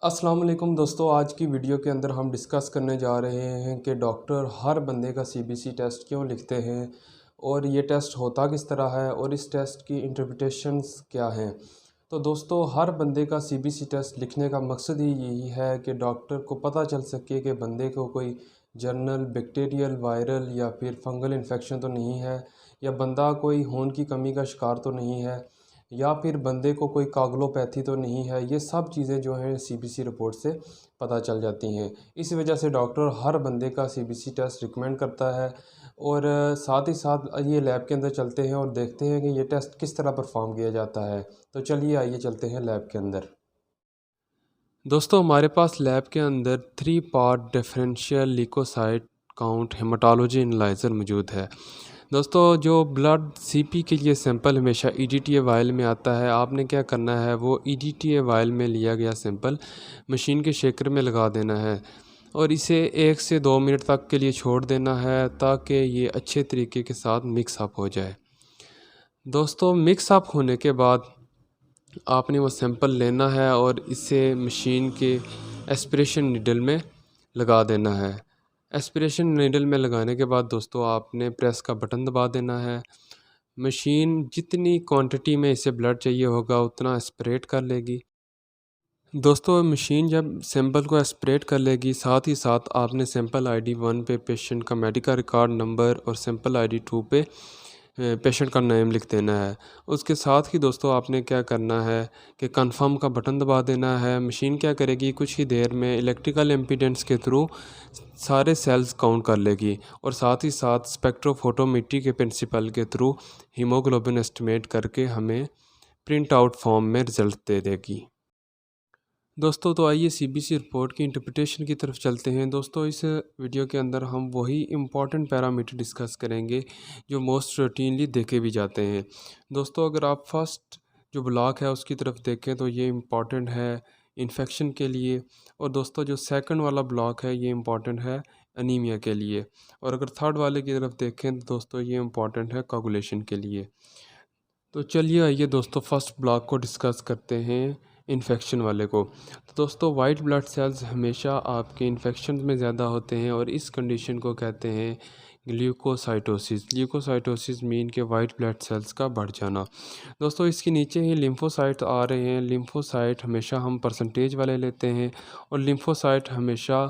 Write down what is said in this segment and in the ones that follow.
अस्सलाम वालेकुम दोस्तों, आज की वीडियो के अंदर हम डिस्कस करने जा रहे हैं कि डॉक्टर हर बंदे का सीबीसी टेस्ट क्यों लिखते हैं और ये टेस्ट होता किस तरह है और इस टेस्ट की इंटरप्रिटेशंस क्या हैं। तो दोस्तों, हर बंदे का सीबीसी टेस्ट लिखने का मकसद ही यही है कि डॉक्टर को पता चल सके कि बंदे को कोई जर्नल बैक्टीरियल वायरल या फिर फंगल इन्फेक्शन तो नहीं है, या बंदा कोई खून की कमी का शिकार तो नहीं है, या फिर बंदे को कोई कागलोपैथी तो नहीं है। ये सब चीज़ें जो हैं सीबीसी रिपोर्ट से पता चल जाती हैं। इस वजह से डॉक्टर हर बंदे का सीबीसी टेस्ट रिकमेंड करता है। और साथ ही साथ ये लैब के अंदर चलते हैं और देखते हैं कि ये टेस्ट किस तरह परफॉर्म किया जाता है। तो चलिए आइए चलते हैं लैब के अंदर। दोस्तों, हमारे पास लैब के अंदर 3 part differential leucocyte count haematology analyser मौजूद है। दोस्तों, जो ब्लड सीपी के लिए सैंपल हमेशा ईडीटीए वायल में आता है। आपने क्या करना है, वो ईडीटीए वायल में लिया गया सैंपल मशीन के शेकर में लगा देना है और इसे 1 से 2 मिनट तक के लिए छोड़ देना है ताकि ये अच्छे तरीके के साथ मिक्स अप हो जाए। दोस्तों, मिक्स अप होने के बाद आपने वो सैंपल लेना है और इसे मशीन के एस्पिरेशन नीडल में लगा देना है। एस्पिरेशन नीडल में लगाने के बाद दोस्तों, आपने प्रेस का बटन दबा देना है। मशीन जितनी क्वांटिटी में इसे ब्लड चाहिए होगा उतना एस्पिरेट कर लेगी। दोस्तों, मशीन जब सैंपल को एस्पिरेट कर लेगी, साथ ही साथ आपने सैंपल आईडी 1 पे पेशेंट का मेडिकल रिकॉर्ड नंबर और सैंपल आईडी 2 पे पेशेंट का नेम लिख देना है। उसके साथ ही दोस्तों, आपने क्या करना है कि कंफर्म का बटन दबा देना है। मशीन क्या करेगी, कुछ ही देर में इलेक्ट्रिकल एम्पीडेंस के थ्रू सारे सेल्स काउंट कर लेगी और साथ ही साथ स्पेक्ट्रोफोटोमेट्री के प्रिंसिपल के थ्रू हीमोग्लोबिन एस्टिमेट करके हमें प्रिंट आउट फॉर्म में रिज़ल्ट दे देगी। दोस्तों, तो आइए सीबीसी रिपोर्ट की इंटरप्रिटेशन की तरफ चलते हैं। दोस्तों, इस वीडियो के अंदर हम वही इम्पॉर्टेंट पैरामीटर डिस्कस करेंगे जो मोस्ट रूटीनली देखे भी जाते हैं। दोस्तों, अगर आप फर्स्ट जो ब्लॉक है उसकी तरफ देखें तो ये इम्पॉर्टेंट है इन्फेक्शन के लिए, और दोस्तों जो सेकंड वाला ब्लॉक है ये इम्पॉर्टेंट है अनीमिया के लिए, और अगर थर्ड वाले की तरफ देखें तो दोस्तों ये इम्पॉर्टेंट है कोगुलेशन के लिए। तो चलिए आइए दोस्तों फर्स्ट ब्लॉक को डिस्कस करते हैं, इन्फेक्शन वाले को। तो दोस्तों, वाइट ब्लड सेल्स हमेशा आपके इन्फेक्शन में ज़्यादा होते हैं और इस कंडीशन को कहते हैं ल्यूकोसाइटोसिस। ल्यूकोसाइटोसिस मीन के वाइट ब्लड सेल्स का बढ़ जाना। दोस्तों, इसके नीचे ही लिम्फोसाइट आ रहे हैं। लिम्फोसाइट हमेशा हम परसेंटेज वाले लेते हैं और लिम्फोसाइट हमेशा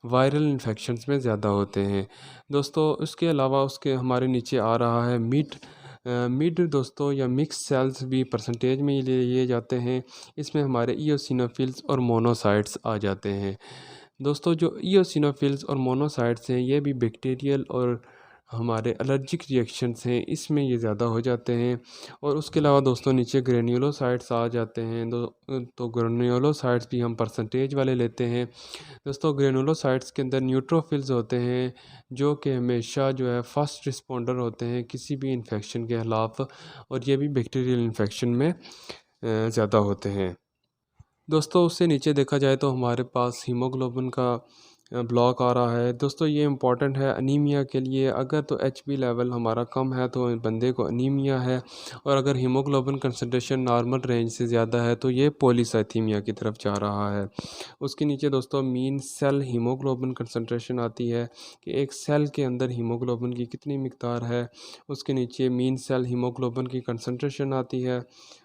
वायरल इन्फेक्शंस में ज़्यादा होते हैं। दोस्तों, उसके अलावा उसके हमारे नीचे आ रहा है मिड दोस्तों, या मिक्स सेल्स भी परसेंटेज में ही लिए जाते हैं। इसमें हमारे ईओसिनोफिल्स और मोनोसाइट्स आ जाते हैं। दोस्तों, जो ईओसिनोफिल्स और मोनोसाइट्स हैं ये भी बैक्टीरियल और हमारे एलर्जिक रिएक्शंस हैं, इसमें ये ज़्यादा हो जाते हैं। और उसके अलावा दोस्तों नीचे ग्रेन्युलोसाइट्स आ जाते हैं। तो ग्रेन्युलोसाइट्स भी हम परसेंटेज वाले लेते हैं। दोस्तों, ग्रेनुलोसाइट्स के अंदर न्यूट्रोफिल्स होते हैं जो कि हमेशा जो है फर्स्ट रिस्पॉन्डर होते हैं किसी भी इन्फेक्शन के खिलाफ, और ये भी बैक्टीरियल इन्फेक्शन में ज़्यादा होते हैं। दोस्तों, उससे नीचे देखा जाए तो हमारे पास हीमोग्लोबिन का ब्लॉक आ रहा है। दोस्तों, ये इम्पॉर्टेंट है अनीमिया के लिए। अगर तो एचबी लेवल हमारा कम है तो बंदे को अनीमिया है, और अगर हीमोग्लोबिन कंसंट्रेशन नॉर्मल रेंज से ज़्यादा है तो ये पॉलीसाइथीमिया की तरफ जा रहा है। उसके नीचे दोस्तों मीन सेल हीमोग्लोबिन कंसंट्रेशन आती है कि एक सेल के अंदर हीमोग्लोबिन की कितनी मिकदार है। उसके नीचे मीन सेल हीमोग्लोबिन की कंसंट्रेशन आती है।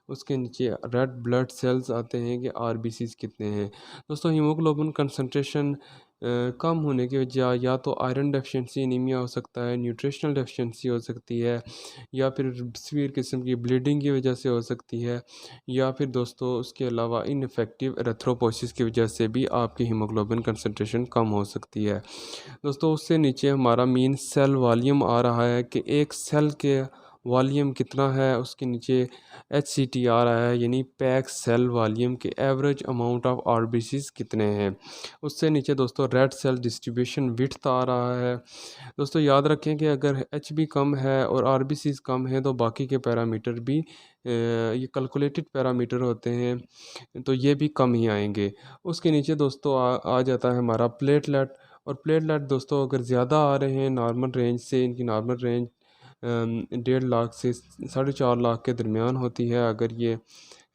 उसके नीचे रेड ब्लड सेल्स आते हैं कि आरबीसीज कितने हैं। दोस्तों, हीमोग्लोबिन कंसंट्रेशन कम होने की वजह या तो आयरन डेफिशिएंसी एनीमिया हो सकता है, न्यूट्रिशनल डेफिशिएंसी हो सकती है, या फिर सीवियर किस्म की ब्लीडिंग की वजह से हो सकती है, या फिर दोस्तों उसके अलावा इनफेक्टिव एरिथ्रोपोइसिस की वजह से भी आपकी हीमोग्लोबिन कंसंट्रेशन कम हो सकती है। दोस्तों, उससे नीचे हमारा मीन सेल वॉल्यूम आ रहा है कि एक सेल के वॉल्यूम कितना है। उसके नीचे एचसीटी आ रहा है यानी पैक सेल वॉल्यूम के एवरेज अमाउंट ऑफ आरबीसीज कितने हैं। उससे नीचे दोस्तों रेड सेल डिस्ट्रीब्यूशन विड्थ आ रहा है। दोस्तों, याद रखें कि अगर एचबी कम है और आरबीसीज कम है तो बाकी के पैरामीटर भी ये कैलकुलेटेड पैरामीटर होते हैं तो ये भी कम ही आएंगे। उसके नीचे दोस्तों आ जाता है हमारा प्लेटलेट। और प्लेटलेट दोस्तों अगर ज़्यादा आ रहे हैं नॉर्मल रेंज से, इनकी नॉर्मल रेंज 1.5 लाख से 4.5 लाख के दरमियान होती है। अगर ये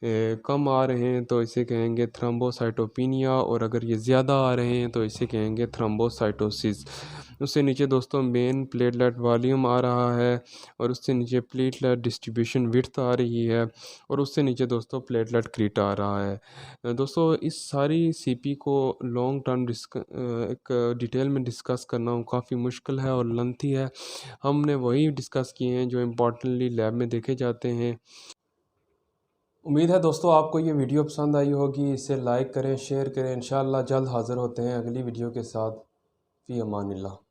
कम आ रहे हैं तो इसे कहेंगे थ्रोम्बोसाइटोपिनिया, और अगर ये ज़्यादा आ रहे हैं तो इसे कहेंगे थ्रोम्बोसाइटोसिस। उससे नीचे दोस्तों मेन प्लेटलेट वॉल्यूम आ रहा है, और उससे नीचे प्लेटलेट डिस्ट्रीब्यूशन विड्थ आ रही है, और उससे नीचे दोस्तों प्लेटलेट क्रीट आ रहा है। दोस्तों इस सारी सीपी को लॉन्ग टर्म एक डिटेल में डिस्कस करना काफ़ी मुश्किल है और लेंथी है। हमने वही डिस्कस किए हैं जो इम्पोर्टेंटली लैब में देखे जाते हैं। उम्मीद है दोस्तों आपको ये वीडियो पसंद आई होगी। इसे लाइक करें, शेयर करें। इंशाअल्लाह जल्द हाज़िर होते हैं अगली वीडियो के साथ। फ़ी अमानिल्लाह।